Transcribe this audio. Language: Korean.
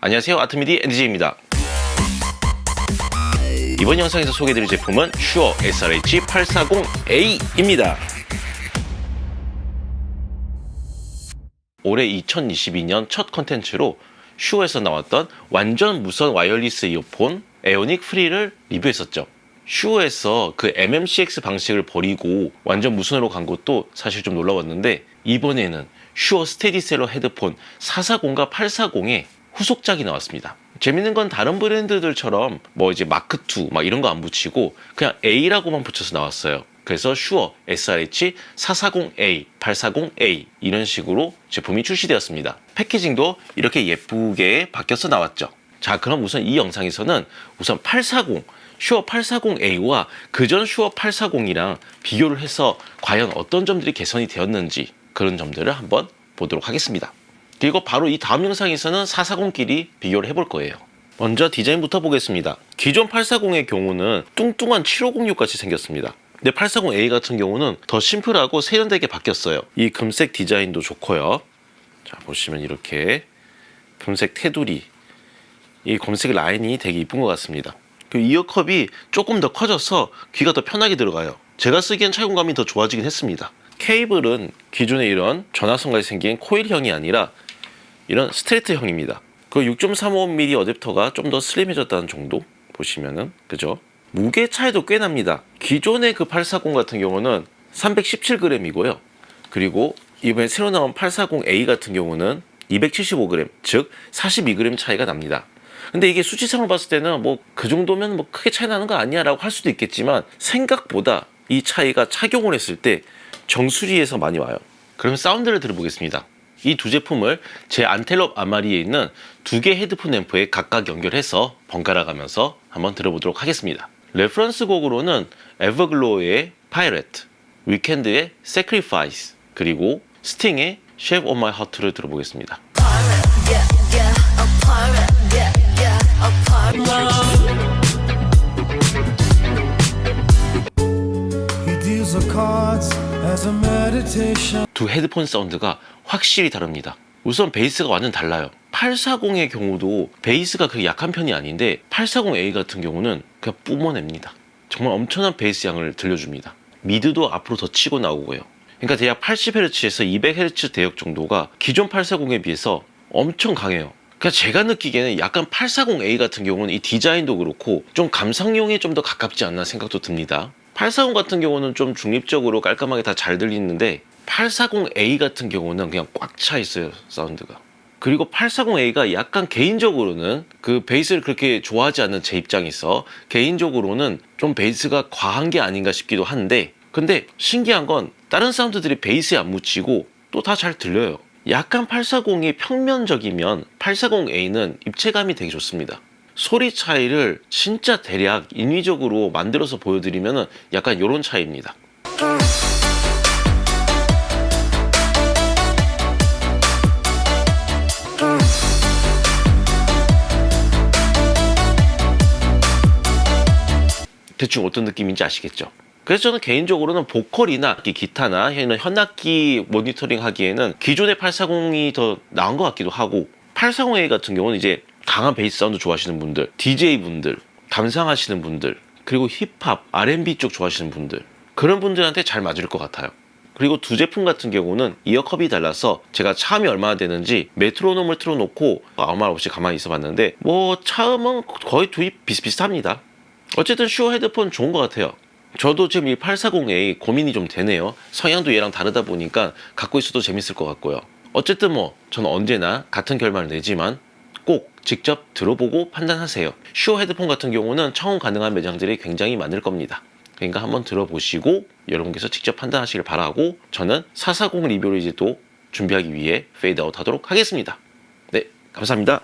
안녕하세요, 아트미디 NDJ입니다. 이번 영상에서 소개해드릴 제품은 슈어 SRH840A입니다. 올해 2022년 첫 컨텐츠로 슈어에서 나왔던 완전 무선 와이어리스 이어폰 에오닉 프리를 리뷰했었죠. 슈어에서 그 MMCX 방식을 버리고 완전 무선으로 간 것도 사실 좀 놀라웠는데, 이번에는 슈어 스테디셀러 헤드폰 440과 840의 후속작이 나왔습니다. 재밌는 건 다른 브랜드들처럼 뭐 이제 마크2 막 이런 거 안 붙이고 그냥 A라고만 붙여서 나왔어요. 그래서 슈어 SRH440A, 840A 이런 식으로 제품이 출시되었습니다. 패키징도 이렇게 예쁘게 바뀌어서 나왔죠. 자, 그럼 우선 이 영상에서는 우선 840, 슈어 840A와 그전 슈어 840이랑 비교를 해서 과연 어떤 점들이 개선이 되었는지 그런 점들을 한번 보도록 하겠습니다. 그리고 바로 이 다음 영상에서는 440끼리 비교를 해볼 거예요. 먼저 디자인부터 보겠습니다. 기존 840의 경우는 뚱뚱한 7506 같이 생겼습니다. 근데 840A 같은 경우는 더 심플하고 세련되게 바뀌었어요. 이 금색 디자인도 좋고요. 자, 보시면 이렇게 금색 테두리, 이 검색 라인이 되게 이쁜 것 같습니다. 그 이어컵이 조금 더 커져서 귀가 더 편하게 들어가요. 제가 쓰기엔 착용감이 더 좋아지긴 했습니다. 케이블은 기존의 이런 전화선까지 생긴 코일형이 아니라 이런 스트레이트형입니다. 그 6.35mm 어댑터가 좀 더 슬림해졌다는 정도 보시면은, 그죠? 무게 차이도 꽤 납니다. 기존의 그 840 같은 경우는 317g이고요. 그리고 이번에 새로 나온 840A 같은 경우는 275g, 즉 42g 차이가 납니다. 근데 이게 수치상으로 봤을 때는 뭐 그 정도면 뭐 크게 차이 나는 거 아니야 라고 할 수도 있겠지만, 생각보다 이 차이가 착용을 했을 때 정수리에서 많이 와요. 그럼 사운드를 들어보겠습니다. 이 두 제품을 제 안텔롭 아마리에 있는 두 개 헤드폰 앰프에 각각 연결해서 번갈아 가면서 한번 들어보도록 하겠습니다. 레퍼런스 곡으로는 에버글로우의 Pirate, 위켄드의 Sacrifice, 그리고 스팅의 Shape of My Heart를 들어보겠습니다. 두 헤드폰 사운드가 확실히 다릅니다. 우선 베이스가 완전 달라요. 840의 경우도 베이스가 그렇게 약한 편이 아닌데 840A 같은 경우는 그냥 뿜어냅니다. 정말 엄청난 베이스 양을 들려줍니다. 미드도 앞으로 더 치고 나오고요. 그러니까 대략 80Hz에서 200Hz 대역 정도가 기존 840에 비해서 엄청 강해요. 그러니까 제가 느끼기에는 약간 840A 같은 경우는 이 디자인도 그렇고 좀 감상용에 좀 더 가깝지 않나 생각도 듭니다. 840 같은 경우는 좀 중립적으로 깔끔하게 다 잘 들리는데 840A 같은 경우는 그냥 꽉 차 있어요, 사운드가. 그리고 840A가 약간 개인적으로는 그 베이스를 그렇게 좋아하지 않는 제 입장에서 개인적으로는 좀 베이스가 과한 게 아닌가 싶기도 한데, 근데 신기한 건 다른 사운드들이 베이스에 안 묻히고 또 다 잘 들려요. 약간 840이 평면적이면 840A는 입체감이 되게 좋습니다. 소리 차이를 진짜 대략 인위적으로 만들어서 보여드리면은 약간 이런 차이입니다. 대충 어떤 느낌인지 아시겠죠? 그래서 저는 개인적으로는 보컬이나 기타나 현악기 모니터링 하기에는 기존의 840이 더 나은 것 같기도 하고, 840A 같은 경우는 이제 강한 베이스 사운드 좋아하시는 분들, DJ분들, 감상하시는 분들, 그리고 힙합, R&B 쪽 좋아하시는 분들, 그런 분들한테 잘 맞을 것 같아요. 그리고 두 제품 같은 경우는 이어컵이 달라서 제가 차음이 얼마나 되는지 메트로놈을 틀어놓고 아무 말 없이 가만히 있어 봤는데 뭐 차음은 거의 둘이 비슷비슷합니다. 어쨌든 슈어 헤드폰 좋은 것 같아요. 저도 지금 이 840A 고민이 좀 되네요. 성향도 얘랑 다르다 보니까 갖고 있어도 재밌을 것 같고요. 어쨌든 뭐 저는 언제나 같은 결말을 내지만 꼭 직접 들어보고 판단하세요. 슈어 헤드폰 같은 경우는 청음 가능한 매장들이 굉장히 많을 겁니다. 그러니까 한번 들어보시고 여러분께서 직접 판단하시길 바라고, 저는 440 리뷰를 이제 또 준비하기 위해 페이드아웃 하도록 하겠습니다. 네, 감사합니다.